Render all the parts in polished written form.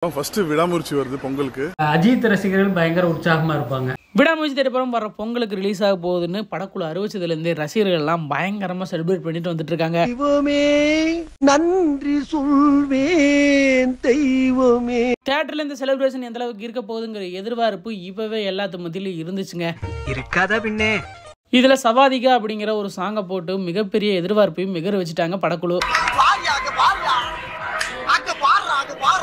First விடாமுயற்சி வருது பொங்கலுக்கு. அஜித் ரசிகர்கள் பயங்கர உற்சாகமா இருப்பாங்க. விடாமுயற்சி திரைப்படம் வர பொங்கலுக்கு ரிலீஸ் ஆக போகுதுன்னு படக்குழு அறிவிச்சதுலேருந்து ரசிகர்கள் எல்லாம் பயங்கரமா செலிப்ரேட் பண்ணிட்டு வந்துட்டு இருக்காங்க. தெய்வமே நன்றி சொல்வேன் தெய்வமே. தியேட்டர்ல இந்த செலிப்ரேஷன் எந்த அளவுக்கு இருக்க போகுதுங்கிற எதிர்பார்ப்பு இப்பவே எல்லாத்து மத்தியிலும் இருந்துச்சுங்க. இருக்காதா பின்னே. இதுல சவாதிகா அப்படிங்கிற ஒரு சாங்கை போட்டு மிகப்பெரிய எதிர்பார்ப்பையும் மிகர வச்சுட்டாங்க படக்குழு.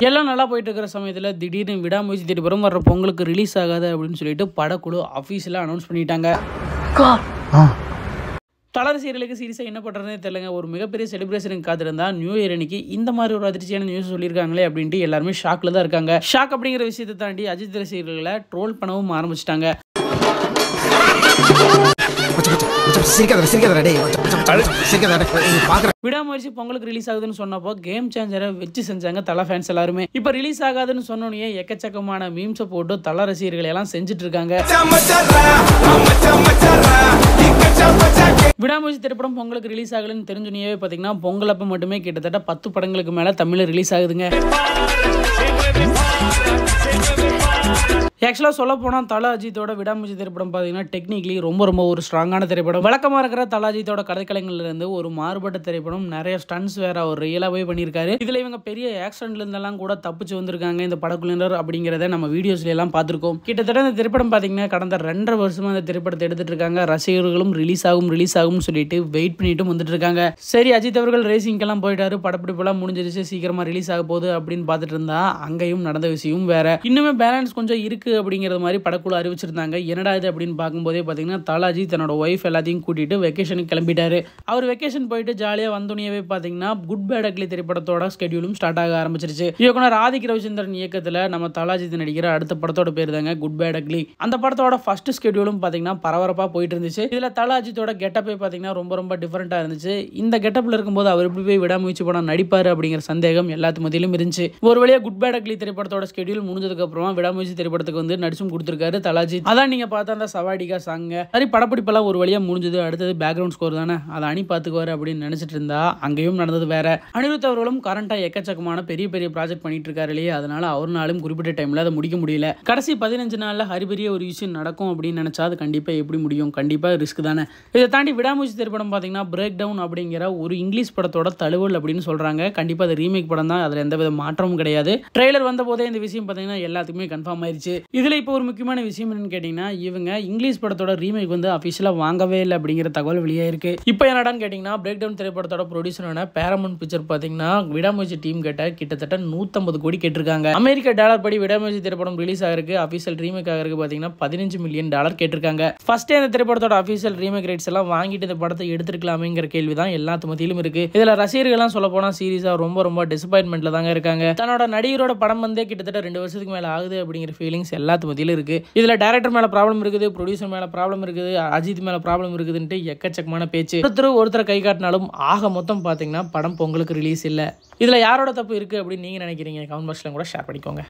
எல்லாம் நல்லா போயிட்டு இருக்கிற சமயத்துல திடீர்னு விடாமுயற்சி திரைப்படம் வர்ற பொங்கலுக்கு ரிலீஸ் ஆகாது அப்படின்னு சொல்லிட்டு படக்குழு அஃபீஷியலா அனௌன்ஸ் பண்ணிட்டாங்க. தலர் சீரியலுக்கு சீரியஸா என்ன பண்றதுன்னு தெரியலங்க. ஒரு மிகப்பெரிய செலிப்ரேஷனுக்கு காத்திருந்தா நியூ இயர் அன்னைக்கு இந்த மாதிரி ஒரு அதிர்ச்சியான நியூஸ் சொல்லியிருக்காங்களே அப்படின்ட்டு எல்லாருமே ஷாக்ல தான் இருக்காங்க. ஷாக் அப்படிங்கிற விஷயத்தை தாண்டி அஜித் ரசிகர்களை ட்ரோல் பண்ணவும் ஆரம்பிச்சிட்டாங்க. விடாமுயற்சி பொங்கலுக்கு ரிலீஸ் ஆகுதுன்னு சொன்னப்போ கேம் சேஞ்சரை வச்சு செஞ்சாங்க தல ஃபேன்ஸ் எல்லாருமே. இப்ப ரிலீஸ் ஆகாதுன்னு சொன்னோன்னே எக்கச்சக்கமான மீம்ஸை போட்டு தல ரசிகர்களை எல்லாம் செஞ்சுட்டு இருக்காங்க. விடாமுயற்சி திரைப்படம் பொங்கலுக்கு ரிலீஸ் ஆகலன்னு தெரிஞ்சுனே பாத்தீங்கன்னா பொங்கல் அப்ப மட்டுமே கிட்டத்தட்ட 10 படங்களுக்கு மேல தமிழ்ல ரிலீஸ் ஆகுதுங்க. ஆக்சுவலாக சொல்ல போனால் தல அஜித்தோட விடாமுயற்சி திரைப்படம் பார்த்தீங்கன்னா டெக்னிக்கலி ரொம்ப ஒரு ஸ்ட்ராங்கான திரைப்படம். வழக்கமாக இருக்கிற தல அஜித்தோட கதைக்கலைஞர்லேருந்து ஒரு மாறுபட்ட திரைப்படம். நிறைய ஸ்டன்ஸ் வேற அவர் ரியலாகவே பண்ணியிருக்காரு. இதில் இவங்க பெரிய ஆக்சிடென்ட்லேருந்தெல்லாம் கூட தப்பிச்சு வந்திருக்காங்க இந்த படக்குழுவினர் அப்படிங்கிறத நம்ம வீடியோஸ்ல எல்லாம் பார்த்துருக்கோம். கிட்டத்தட்ட இந்த திரைப்படம் பார்த்தீங்கன்னா கடந்த 2.5 வருஷமா இந்த திரைப்படத்தை எடுத்துட்டு இருக்காங்க. ரசிகர்களும் ரிலீஸ் ஆகும் சொல்லிட்டு வெயிட் பண்ணிட்டு வந்துட்டு இருக்காங்க. சரி, அஜித் அவர்கள் ரேசிங்கெல்லாம் போயிட்டாரு, படப்பிடிப்பெல்லாம் முடிஞ்சிருச்சு, சீக்கிரமா ரிலீஸ் ஆக போகுது அப்படின்னு பார்த்துட்டு இருந்தா அங்கேயும் நடந்த விஷயம் வேற. இன்னுமே பேலன்ஸ் கொஞ்சம் இருக்கு அப்படிங்கிற மாதிரி படக்குழு அறிவிச்சிருந்தாங்க. என்னடா இது அப்படின்னு பார்க்கும்போதே பார்த்தீங்கன்னா தலாஜி தன்னோட ஒய்ஃப் எல்லாத்தையும் கூட்டிட்டு வெக்கேஷனுக்கு கிளம்பிட்டாரு. அவர் வெக்கேஷன் போயிட்டு ஜாலியாக வந்தோடனே பார்த்தீங்கன்னா குட் பேட் அக்லி திரைப்படத்தோட ஸ்கெடியூலும் ஸ்டார்ட் ஆக ஆரம்பிச்சிருச்சு. இயக்குனர் ஆதிக் ரவிச்சந்திரன் இயக்கத்தில் நம்ம தலாஜித் நடிக்கிற அடுத்த படத்தோட பேர் தாங்க குட் பேட் அக்லி. அந்த படத்தோட ஃபர்ஸ்ட் ஸ்கெடியூலும் பார்த்தீங்கன்னா பரபரப்பாக போயிட்டு இருந்துச்சு. இதில் தலாஜித்தோட கெட்டப்பே பார்த்தீங்கன்னா ரொம்ப டிஃபரெண்டாக இருந்துச்சு. இந்த கெட்டப்பில் இருக்கும்போது அவர் எப்படி போய் விடாமுயற்சி படம் நடிப்பாரு அப்படிங்கிற சந்தேகம் எல்லாத்து மத்தியிலும் இருந்துச்சு. ஒரு வழியாக குட் பேட் அக்லி திரைப்படத்தோட ஸ்கெடியூல் முடிஞ்சதுக்கு அப்புறமா விடாமுயற்சி திரைப்படத்துக்கு வந்து நடிச்சும் கொடுத்திருக்காரு தலாஜி. அதான் நீங்க பார்த்த அந்த சவாடிகா சாங். சரி, படப்பிடிப்பெல்லாம் ஒரு வழியா முடிஞ்சது. அடுத்தது பேக்ரவுண்ட் ஸ்கோர் தானே, அதை அணி பார்த்துக்குவாரு அப்படின்னு நினைச்சிட்டு இருந்தா அங்கேயும் நடந்தது வேற. அனிருத் அவர்களும் கரண்டா எக்கச்சக்கமான பெரிய ப்ராஜெக்ட் பண்ணிட்டு இருக்காரு இல்லையா, அதனால அவர்னாலும் குறிப்பிட்ட டைம்ல அதை முடிக்க முடியல. கடைசி 15 நாள்ல ஹரிபரிய ஒரு விஷயம் நடக்கும் அப்படின்னு நினைச்சா அது கண்டிப்பா எப்படி முடியும்? கண்டிப்பா ரிஸ்க் தானே. இதை தாண்டி விடாமுயற்சி திரைப்படம் பாத்தீங்கன்னா பிரேக் டவுன் அப்படிங்கிற ஒரு இங்கிலீஷ் படத்தோட தழுவல் அப்படின்னு சொல்றாங்க. கண்டிப்பா அது ரீமேக் படம் தான், அதுல எந்த வித மாற்றமும் கிடையாது. ட்ரெய்லர் வந்த போதே இந்த விஷயம் பாத்தீங்கன்னா எல்லாத்துக்குமே கன்ஃபார்ம் ஆயிருச்சு. இதுல இப்போ ஒரு முக்கியமான விஷயம் என்னன்னு கேட்டீங்கன்னா, இவங்க இங்கிலீஷ் படத்தோட ரீமேக் வந்து அபிஷியலா வாங்கவே இல்லை அப்படிங்கிற தகவல் வெளியாயிருக்கு. இப்போ என்னடான்னு கேட்டீங்கன்னா, பிரேக் டவுன் திரைப்படத்தோட ப்ரொடியூசரான பேரமவுண்ட் பிக்சர் பாத்தீங்கன்னா விடாமுயற்சி டீம் கிட்டத்தட்ட 150 கோடி கேட்டிருக்காங்க. அமெரிக்க டாலர் படி விடாமுயற்சி திரைப்படம் ரிலீஸ் ஆகிறதுக்கு அபிஷியல் ரீமேக் ஆகிறதுக்கு பாத்தீங்கன்னா $15 மில்லியன் கேட்டிருக்காங்க. ஃபர்ஸ்ட் இந்த திரைப்படத்தோட அபிஷியல் ரீமேக் ரைட்ஸ் எல்லாம் வாங்கிட்டு இந்த படத்தை எடுத்துக்கலாமேங்கிற கேள்விதான் எல்லாத்து மத்தியிலும் இருக்கு. இதுல ரசிகர்கள்லாம் சொல்ல போனா சீரியஸா ரொம்ப டிசப்பாயின்மெண்ட்ல தாங்க இருக்காங்க. தன்னோட நடிகரோட படம் வந்தே கிட்டத்தட்ட 2 வருஷத்துக்கு மேல ஆகுது அப்படிங்கிற ஃபீலிங்ஸ் எல்லாத்து மத்தியிலும் இருக்கு. இதுல டைரக்டர் மேல ப்ராப்ளம் இருக்குது, ப்ரொடியூசர் மேல ப்ராப்ளம் இருக்குது, அஜித் மேல ப்ராப்ளம் இருக்குதுன்ட்டு எக்கச்சக்கமான பேச்சு. ஒருத்தர் கை காட்டினாலும் ஆக மொத்தம் பாத்தீங்கன்னா படம் பொங்கலுக்கு ரிலீஸ் இல்ல. இதுல யாரோட தப்பு இருக்கு அப்படின்னு நீங்க நினைக்கிறீங்க? கமெண்ட் பாக்ஸ்ல கூட ஷேர் பண்ணிக்கோங்க.